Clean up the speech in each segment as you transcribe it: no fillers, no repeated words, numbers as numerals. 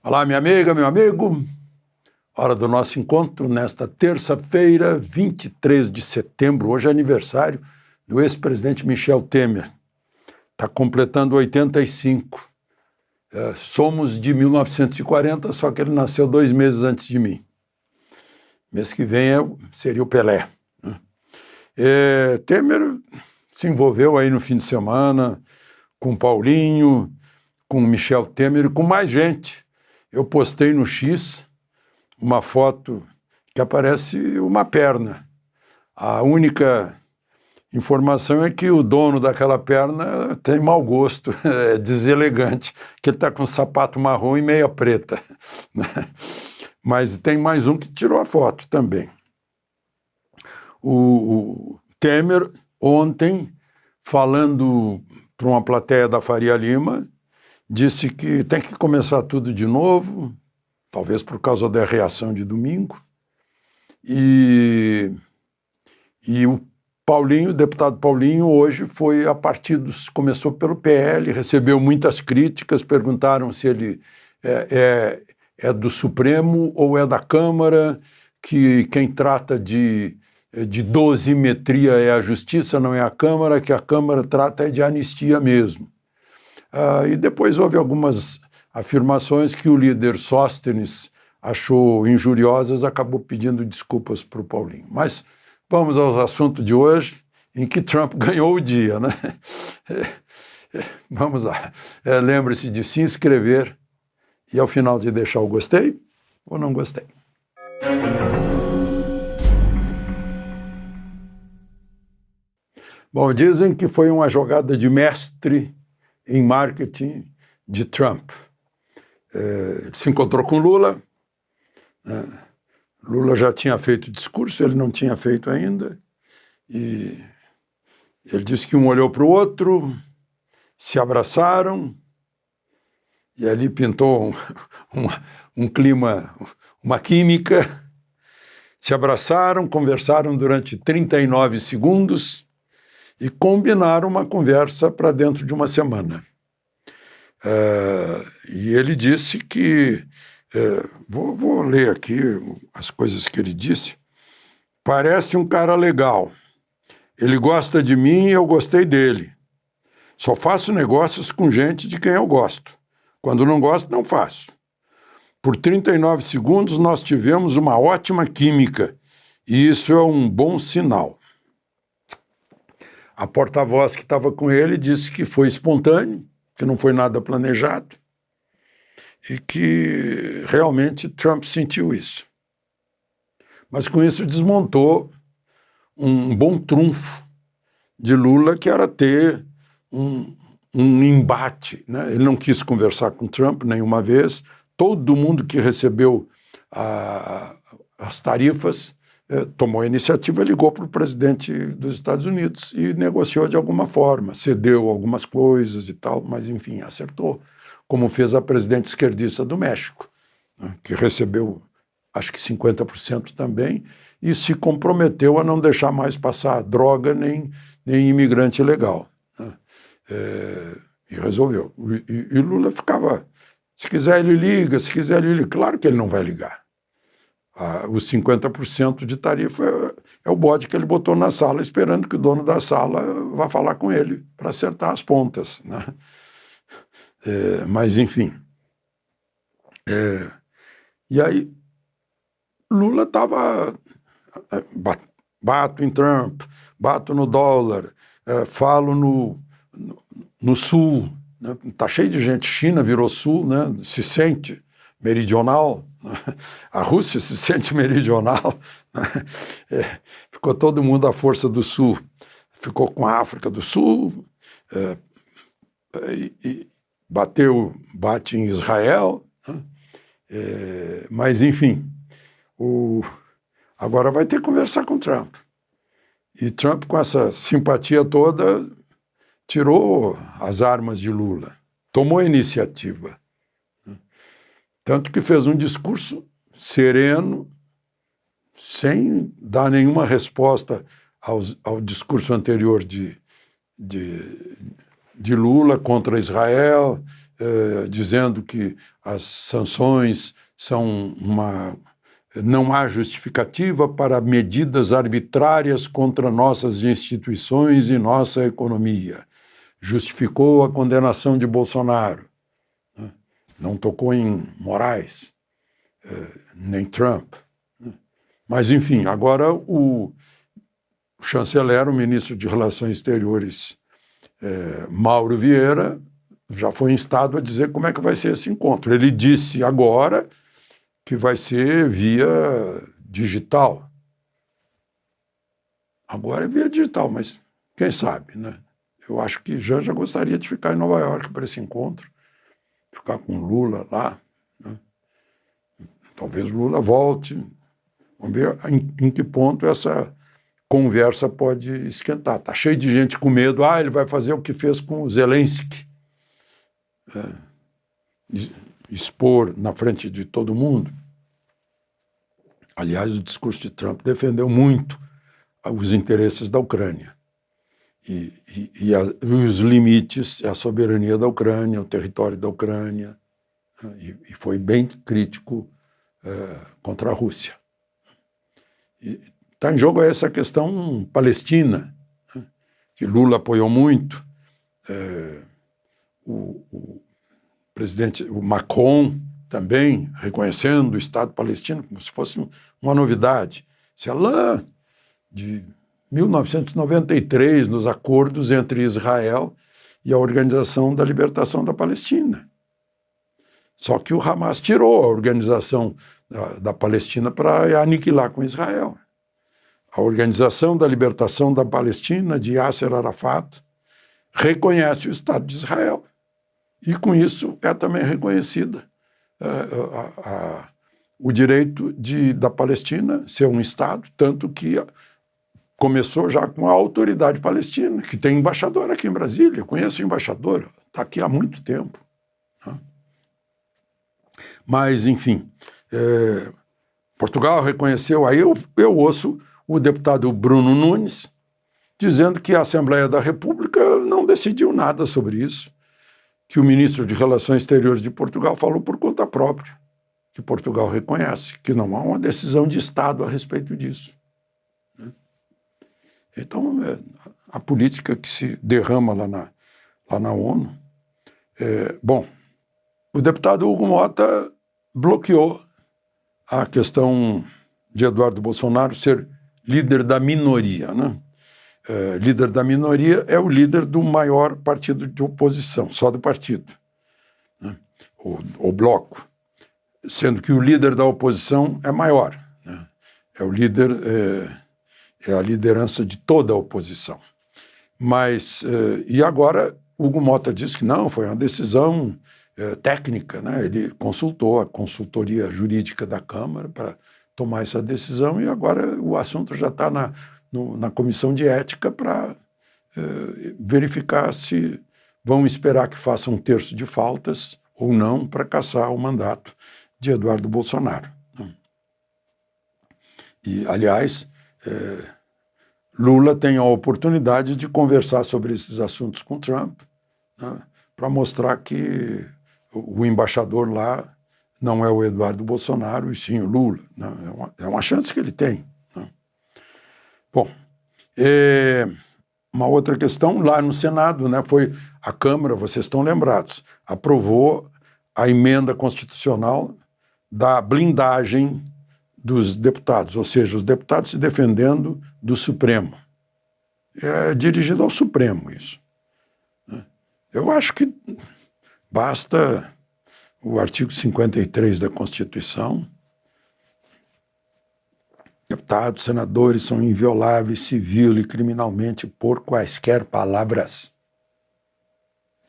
Olá, minha amiga, meu amigo. Hora do nosso encontro nesta terça-feira, 23 de setembro. Hoje é aniversário do ex-presidente Michel Temer. Está completando 85. Somos de 1940, só que ele nasceu 2 meses antes de mim. Mês que vem seria o Pelé. Temer se envolveu aí no fim de semana com Paulinho, com Michel Temer e com mais gente. Eu postei no X uma foto que aparece uma perna. A única informação é que o dono daquela perna tem mau gosto, é deselegante, que ele está com um sapato marrom e meia preta. Mas tem mais um que tirou a foto também. O Temer, ontem, falando para uma plateia da Faria Lima, disse que tem que começar tudo de novo, talvez por causa da reação de domingo, e o Paulinho, o deputado Paulinho, hoje foi a partidos, começou pelo PL, recebeu muitas críticas, perguntaram se ele é do Supremo ou é da Câmara, que quem trata de dosimetria é a Justiça, não é a Câmara, que a Câmara trata de anistia mesmo. E depois houve algumas afirmações que o líder Sóstenes achou injuriosas, acabou pedindo desculpas para o Paulinho. Mas vamos ao assunto de hoje, em que Trump ganhou o dia, né? Vamos lá. Lembre-se de se inscrever e ao final de deixar o gostei ou não gostei. Bom, dizem que foi uma jogada de mestre em marketing de Trump. Ele se encontrou com Lula, Lula já tinha feito discurso, ele não tinha feito ainda, e ele disse que um olhou para o outro, se abraçaram, e ali pintou um clima, uma química, se abraçaram, conversaram durante 39 segundos, e combinaram uma conversa para dentro de uma semana. E ele disse que, vou ler aqui as coisas que ele disse, parece um cara legal, ele gosta de mim e eu gostei dele, só faço negócios com gente de quem eu gosto, quando não gosto não faço. Por 39 segundos nós tivemos uma ótima química e isso é um bom sinal. A porta-voz que estava com ele disse que foi espontâneo, que não foi nada planejado e que realmente Trump sentiu isso. Mas com isso desmontou um bom trunfo de Lula, que era ter um embate, né? Ele não quis conversar com Trump nenhuma vez, todo mundo que recebeu as tarifas tomou a iniciativa, ligou para o presidente dos Estados Unidos e negociou de alguma forma, cedeu algumas coisas e tal, mas enfim, acertou, como fez a presidente esquerdista do México, né, que recebeu acho que 50% também e se comprometeu a não deixar mais passar droga nem imigrante ilegal, né, e resolveu. E Lula ficava, se quiser ele liga, se quiser ele liga, claro que ele não vai ligar. Os 50% de tarifa é o bode que ele botou na sala, esperando que o dono da sala vá falar com ele para acertar as pontas, né? Mas, enfim. E aí, Lula estava... Bato em Trump, bato no dólar, falo no Sul. Né? Tá cheio de gente, China virou Sul, né? Se sente meridional, a Rússia se sente meridional, ficou todo mundo à força do Sul, ficou com a África do Sul, e bate em Israel, né? Mas enfim, agora vai ter que conversar com Trump, e Trump com essa simpatia toda tirou as armas de Lula, tomou a iniciativa. Tanto que fez um discurso sereno, sem dar nenhuma resposta ao discurso anterior de Lula contra Israel, dizendo que as sanções são não há justificativa para medidas arbitrárias contra nossas instituições e nossa economia. Justificou a condenação de Bolsonaro. Não tocou em Moraes, nem Trump. Mas, enfim, agora o chanceler, o ministro de Relações Exteriores, Mauro Vieira, já foi instado a dizer como é que vai ser esse encontro. Ele disse agora que vai ser via digital. Agora é via digital, mas quem sabe, né? Eu acho que Janja gostaria de ficar em Nova York para esse encontro, ficar com Lula lá, né? Talvez Lula volte. Vamos ver em que ponto essa conversa pode esquentar. Está cheio de gente com medo. Ele vai fazer o que fez com o Zelensky. Expor na frente de todo mundo. Aliás, o discurso de Trump defendeu muito os interesses da Ucrânia e os limites, a soberania da Ucrânia, o território da Ucrânia, e foi bem crítico contra a Rússia. Está em jogo essa questão palestina, né, que Lula apoiou muito, o presidente, o Macron, também reconhecendo o Estado palestino como se fosse uma novidade. Isso é lá de 1993, nos acordos entre Israel e a Organização da Libertação da Palestina. Só que o Hamas tirou a Organização da Palestina para aniquilar com Israel. A Organização da Libertação da Palestina, de Yasser Arafat, reconhece o Estado de Israel. E, com isso, é também reconhecida o direito da Palestina ser um Estado, tanto que começou já com a autoridade palestina, que tem embaixador aqui em Brasília. Eu conheço o embaixador, está aqui há muito tempo, né? Mas, enfim, Portugal reconheceu. Aí eu ouço o deputado Bruno Nunes dizendo que a Assembleia da República não decidiu nada sobre isso, que o ministro de Relações Exteriores de Portugal falou por conta própria, que Portugal reconhece, que não há uma decisão de Estado a respeito disso. Então, a política que se derrama lá na ONU. Bom, o deputado Hugo Mota bloqueou a questão de Eduardo Bolsonaro ser líder da minoria, né? Líder da minoria é o líder do maior partido de oposição, só do partido, né? O bloco, sendo que o líder da oposição é maior, né? É o líder, é a liderança de toda a oposição. Mas, e agora, Hugo Mota diz que não, foi uma decisão técnica, né? Ele consultou a consultoria jurídica da Câmara para tomar essa decisão e agora o assunto já está na comissão de ética para verificar se vão esperar que faça um terço de faltas ou não para cassar o mandato de Eduardo Bolsonaro. E, aliás, Lula tem a oportunidade de conversar sobre esses assuntos com Trump, né, para mostrar que o embaixador lá não é o Eduardo Bolsonaro, e sim o Lula, né? É uma chance que ele tem, né? Bom, uma outra questão lá no Senado, né, foi a Câmara, vocês estão lembrados, aprovou a emenda constitucional da blindagem dos deputados, ou seja, os deputados se defendendo do Supremo. É dirigido ao Supremo isso, né? Eu acho que basta o artigo 53 da Constituição. Deputados, senadores são invioláveis civil e criminalmente por quaisquer palavras,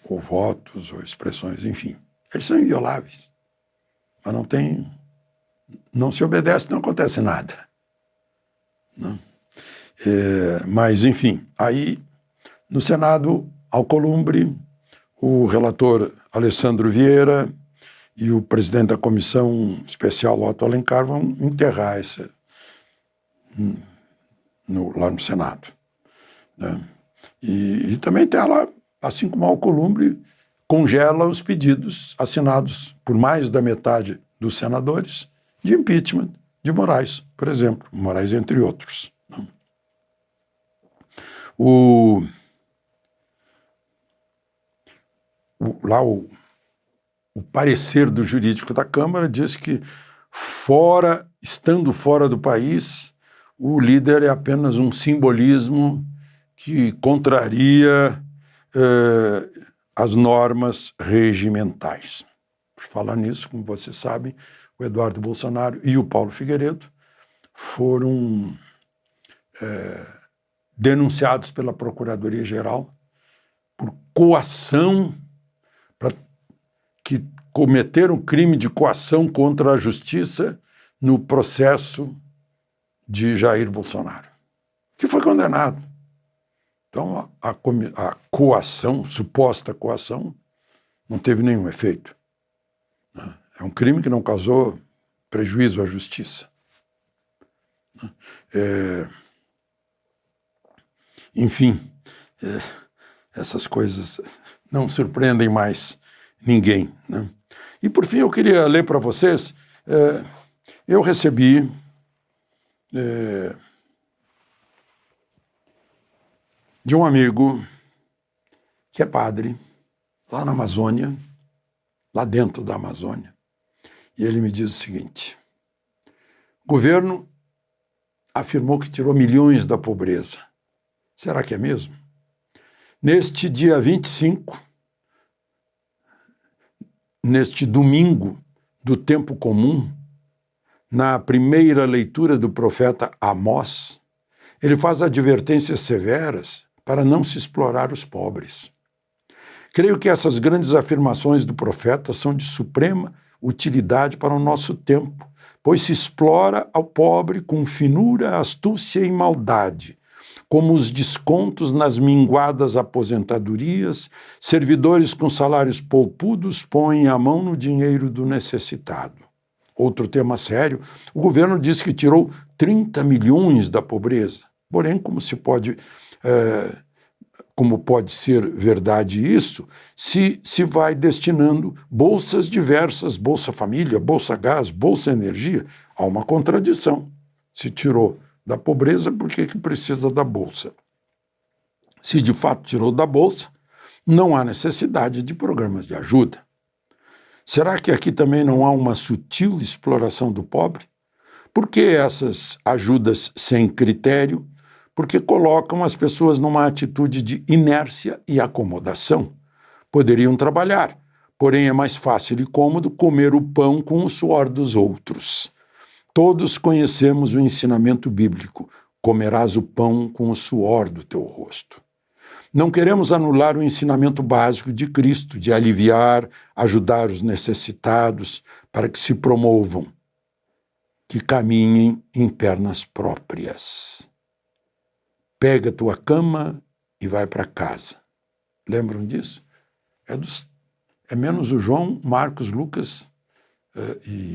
ou votos, ou expressões, enfim. Eles são invioláveis. Mas não se obedece, não acontece nada, né? Mas, enfim, aí no Senado, Alcolumbre, o relator Alessandro Vieira e o presidente da comissão especial, Otto Alencar, vão enterrar essa lá no Senado, né? E também tem lá, assim como Alcolumbre, congela os pedidos assinados por mais da metade dos senadores de impeachment de Moraes, por exemplo, Moraes entre outros. O parecer do jurídico da Câmara diz que, estando fora do país, o líder é apenas um simbolismo que contraria as normas regimentais. Por falar nisso, como vocês sabem, o Eduardo Bolsonaro e o Paulo Figueiredo foram denunciados pela Procuradoria-Geral por coação, que cometeram crime de coação contra a justiça no processo de Jair Bolsonaro, que foi condenado. Então, a coação, suposta coação, não teve nenhum efeito. É um crime que não causou prejuízo à justiça. Enfim, essas coisas não surpreendem mais ninguém, né? E, por fim, eu queria ler para vocês, eu recebi de um amigo que é padre, lá na Amazônia, lá dentro da Amazônia, e ele me diz o seguinte: o governo afirmou que tirou milhões da pobreza. Será que é mesmo? Neste dia 25, neste domingo do tempo comum, na primeira leitura do profeta Amós, ele faz advertências severas para não se explorar os pobres. Creio que essas grandes afirmações do profeta são de suprema utilidade para o nosso tempo, pois se explora ao pobre com finura, astúcia e maldade, como os descontos nas minguadas aposentadorias, servidores com salários poupudos põem a mão no dinheiro do necessitado. Outro tema sério, o governo diz que tirou 30 milhões da pobreza. Porém, como pode ser verdade isso, se vai destinando bolsas diversas, Bolsa Família, Bolsa Gás, Bolsa Energia, há uma contradição. Se tirou da pobreza, por que precisa da Bolsa? Se de fato tirou da Bolsa, não há necessidade de programas de ajuda. Será que aqui também não há uma sutil exploração do pobre? Por que essas ajudas sem critério? Porque colocam as pessoas numa atitude de inércia e acomodação. Poderiam trabalhar, porém é mais fácil e cômodo comer o pão com o suor dos outros. Todos conhecemos o ensinamento bíblico: comerás o pão com o suor do teu rosto. Não queremos anular o ensinamento básico de Cristo, de aliviar, ajudar os necessitados, para que se promovam, que caminhem em pernas próprias. Pega tua cama e vai para casa. Lembram disso? É menos o João, Marcos, Lucas e